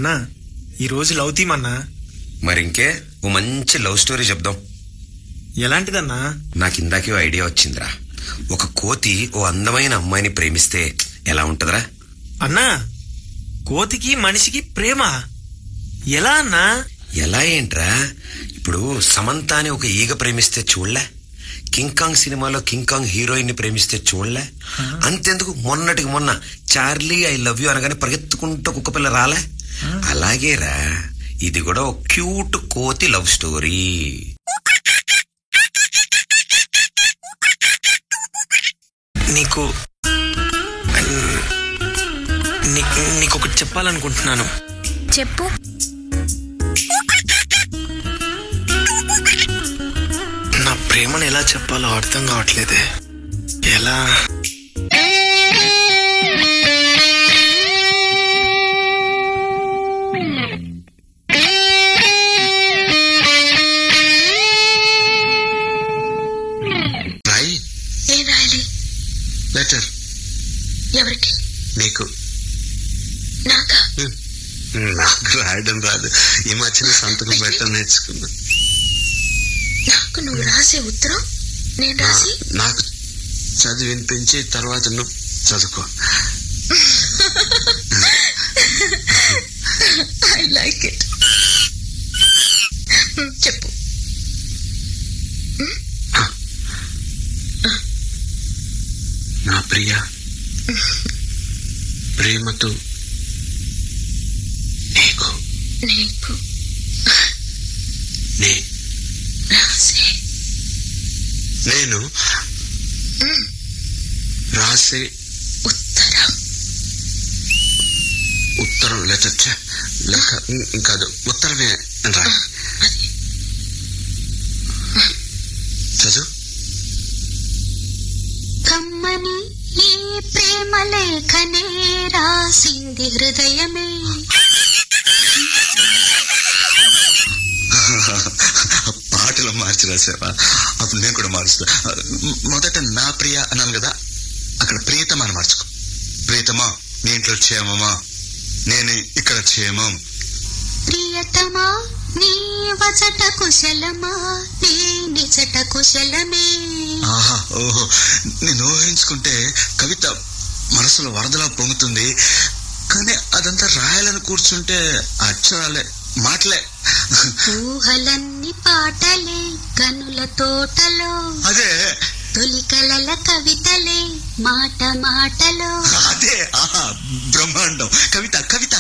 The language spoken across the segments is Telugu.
అన్నా ఈరోజు లవ్ థీమ్ అన్నా. మరింకే ఓ మంచి లవ్ స్టోరీ చెప్దాం. ఎలాంటిదన్నా? నాకు ఇందాకే ఐడియా వచ్చిందిరా. ఒక కోతి ఓ అందమైన అమ్మాయిని ప్రేమిస్తే ఎలా ఉంటదిరా? అన్నా కోతికి మనిషికి ప్రేమ ఎలా అన్నా? ఎలా ఏంట్రా? ఇప్పుడు సమంత అని ఒక ఈగ ప్రేమిస్తే చూడలే? కింగ్ కాంగ్ సినిమాలో కింగ్ కాంగ్ హీరోయిన్ ని ప్రేమిస్తే చూడలే? అంతెందుకు మొన్నటికి మొన్న చార్లీ ఐ లవ్ యూ అనగానే పరిగెత్తుకుంటూ కుక్కపిల్ల రాలే? అలాగేరా ఇది కూడా ఒక క్యూట్ కోతి లవ్ స్టోరీ. నీకు నీకొకటి చెప్పాలనుకుంటున్నాను. చెప్పు. నా ప్రేమను ఎలా చెప్పాలో అర్థం కావట్లేదే. ఎలా? ఏం రాయాలి? లెటర్. ఎవరికి? నీకు. నాకా? నాకు రాయడం రాదు. ఈ మధ్యన సంతకం పెట్టడం నేర్చుకున్నా. నాకు నువ్వు రాసే ఉత్తరం నేను రాసి నాకు చదివి వినిపించి తర్వాత నువ్వు చదువుకో. I like it. చెప్పు. నా ప్రియ, ప్రేమతో నీకు నీకు నేను రాసే ఉత్తరం లెటర్ కాదు, ఉత్తరమే రా. చదువు. కమ్మని ఈ ప్రేమ లేఖనే రాసింది హృదయమే. పాటలు మార్చి రాసావా? అప్పుడు నేను కూడా మారుస్తా. మొదట నా ప్రియ అన్నాను కదా, అక్కడ ప్రియతమా అని మార్చుకో. ప్రియతమా నీ ఇంట్లో క్షేమమా? నేను ఇక్కడ క్షేమం. ప్రియతమా నీ వచట కుశలమా? నీ నిజట కుశలమే. ఆహా, ఓహో, నేను ఊహించుకుంటే కవిత మనసులో వరదలా పొంగుతుంది. కానీ అదంతా రాయాలని కూర్చుంటే అక్షరాలే, మాటలే. ఊహలన్నీ పాటలే కనుల తోటలో. అదే తొలి కలల కవితలే మాట మాటలో. అదే బ్రహ్మాండం. కవిత కవిత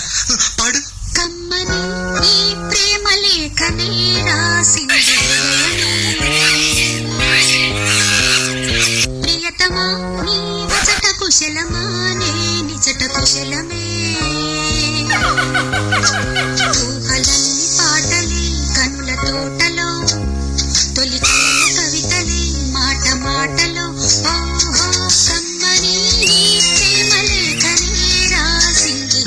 పాడు. కమ్మని ఈ ప్రేమ లేఖనే రాసింది ప్రియతమా నీ వచట కుశలమా? నే నిజట కుశలమే. ఊహలన్నీ పాటలే కనుల తోటలో. తొలి కవితలే మాట మాటలో. ఓహో కమ్మని ఈ ప్రేమ లేఖనే రాసింది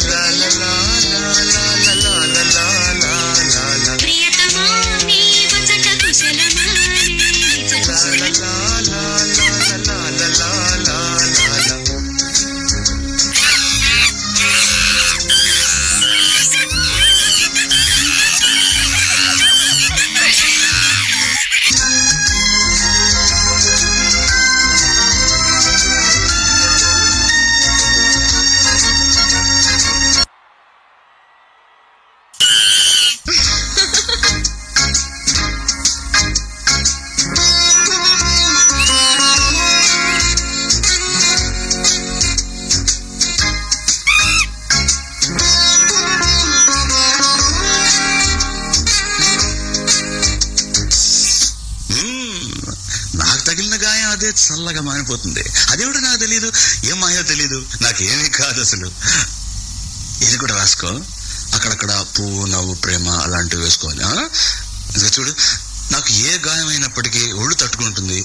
ప్రియతమా నీ వచట కుశలమా? నిజ కుశలమా. తగిలిన గాయం అదే చల్లగా మారిపోతుంది. అదేమిటో నాకు తెలీదు, ఏం మాయో తెలీదు, నాకేమీ కాదు అసలు. ఇది కూడా రాసుకో. అక్కడక్కడ పువ్వు, నవ్వు, ప్రేమ అలాంటివి వేసుకోవాలి. ఇంకా చూడు, నాకు ఏ గాయం అయినప్పటికీ ఒళ్ళు తట్టుకుంటుంది.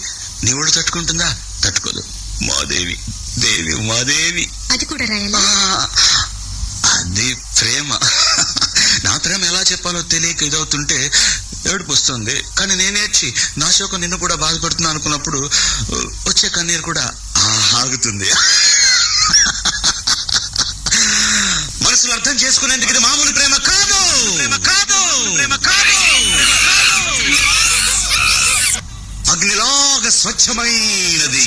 నీ ఒళ్ళు తట్టుకుంటుందా? తట్టుకోదు. మాదేవి, దేవి ఉమాదేవి. అది కూడా రాయాలా? అది ప్రేమ. నా ప్రేమ ఎలా చెప్పాలో తెలియక ఇదవుతుంటే ఏడుపు వస్తుంది. కానీ నేనేర్చి నా శోకం నిన్ను కూడా బాధపడుతున్నా అనుకున్నప్పుడు వచ్చే కన్నీరు కూడా ఆగుతుంది. మనసులో మనసులు అర్థం చేసుకునేందుకు ఇది మామూలు ప్రేమ కాదు. అగ్నిలాగా స్వచ్ఛమైనది.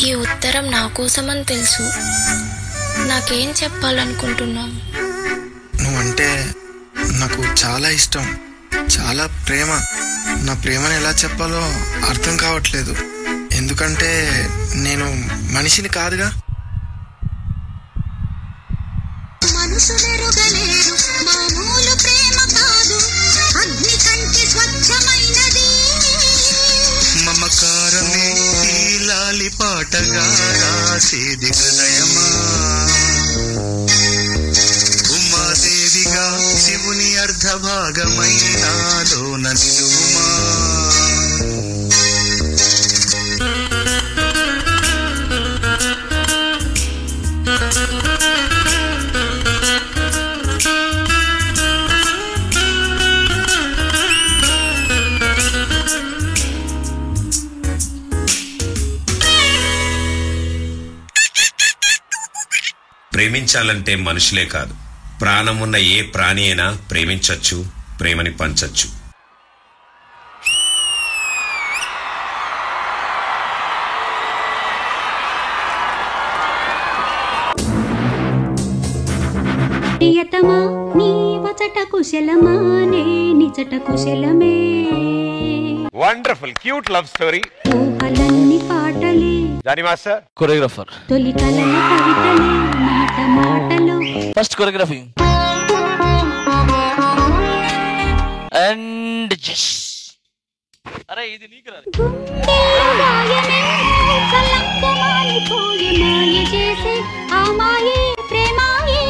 ఈ ఉత్తరం నా కోసమని తెలుసు. నాకేం చెప్పాలనుకుంటున్నావు? నువ్వంటే నాకు చాలా ఇష్టం, చాలా ప్రేమ. నా ప్రేమను ఎలా చెప్పాలో అర్థం కావట్లేదు. ఎందుకంటే నేను మనిషిని కాదుగా. మనసులెరుగలేరు మామూలు ప్రేమ కాదు, అగ్ని కంటి స్వచ్ఛమైనది. మమకారమే ఈ లాలి పాటగా రాసేది హృదయమా, ఉమాదేవిగా శివుని అర్ధభాగమైనాలోన నిలువుమా. ప్రేమించాలంటే మనుషులే కాదు, ప్రాణమున్న ఏ ప్రాణి అయినా ప్రేమించచ్చు, ప్రేమని పంచచ్చు. ప్రియతమా నీ వచట కుశలమా, నే నిజట కుశలమే. Wonderful cute love story. ఊహలన్నీ పాటలే, జానీ మాస్టర్ కొరియోగ్రాఫర్. తొలి కలల కవితలే, మాట మాటలో. ఫస్ట్ కొరియోగ్రఫీ అండ్ అరే ఇది నీకు రాదు. గుండెల్లో గాయమే కలంకమాలిపోయే, మాయ చేసే ఆ మాయే ప్రేమాయే.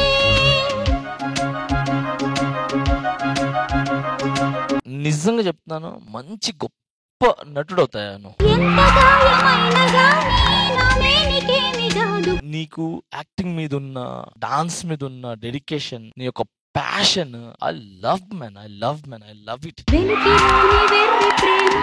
నిజంగా చెప్తున్నాను, మంచి గొప్ప నటుడు అవుతాను. ఎంత గాయమైన గానీ నా మేనికేమి కాదు. నీకు యాక్టింగ్ మీద ఉన్న, డాన్స్ మీద ఉన్న డెడికేషన్, నీ యొక్క ప్యాషన్, ఐ లవ్ ఇట్. వెలికి రాని వెర్రి ప్రేమ.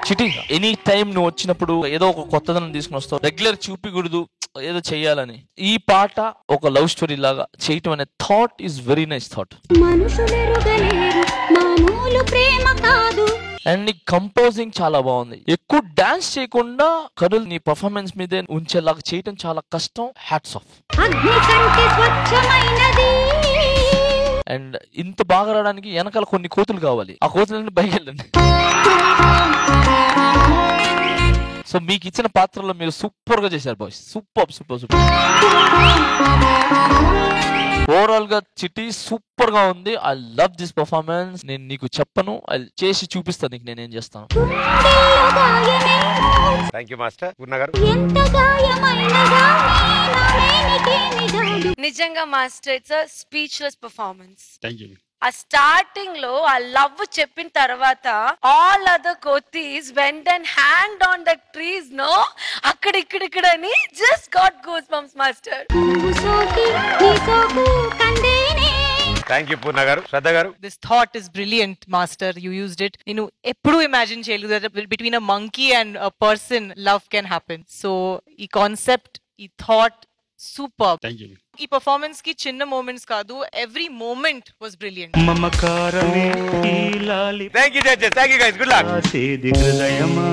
చిటి ఎనీ టైం నువ్వు వచ్చినప్పుడు ఏదో ఒక కొత్తదనం తీసుకుని వస్తావు. రెగ్యులర్ చూపికూడదు, ఏదో చెయ్యాలని. ఈ పాట ఒక లవ్ స్టోరీ లాగా చేయటం అనే thought is very nice thought. మనుషులెరుగలేరు మామూలు ప్రేమ కాదు. అండ్ నీ కంపోజింగ్ చాలా బాగుంది. ఎక్కువ డాన్స్ చేయకుండా కరులు నీ పర్ఫార్మెన్స్ మీదే ఉంచేలాగా చేయటం చాలా కష్టం. Hats off. అగ్ని కంటే స్వచ్ఛమైనది. అండ్ ఇంత బాగా రావడానికి వెనకాల కొన్ని కోతులు కావాలి. ఆ కోతులన్నీ బయట వెళ్ళండి. సో మీకు ఇచ్చిన పాత్రలో మీరు సూపర్ గా చేశారు బాయ్స్. సూపర్. ఓవరాల్ గా చిట్టి సూపర్ గా ఉంది. I love this performance. నేను నీకు చెప్పను, ఐ చేసి చూపిస్తాను నీకు నేనేం చేస్తాను. Thank you master. పూర్ణ గారు ఎంత గాయమైన గానీ నా మేనికేమి కాదు. నిజంగా master, it's a speechless performance. Thank you. ఆ స్టార్టింగ్ లో ఆ లవ్ చెప్పిన తర్వాత ఆల్ అదర్ కోతీస్ went and hang on the trees no, అక్కడ ఇక్కడ అని just got goose bumps master. నువ్వు సోకి నీ సోకు కందేనే. థ్యాంక్ యూ పూర్ణ గారు. శ్రద్ధ గారు This thought is brilliant, master. You used it. You know, ఎప్పుడు imagine చేయలేదు that between a monkey and a person love can happen. So ఈ concept, ఈ thought super. Thank you. ఈ performance కి చిన్న moments కాదు, every moment was brilliant. Thank you judges. Thank you guys. Good luck. హృదయమా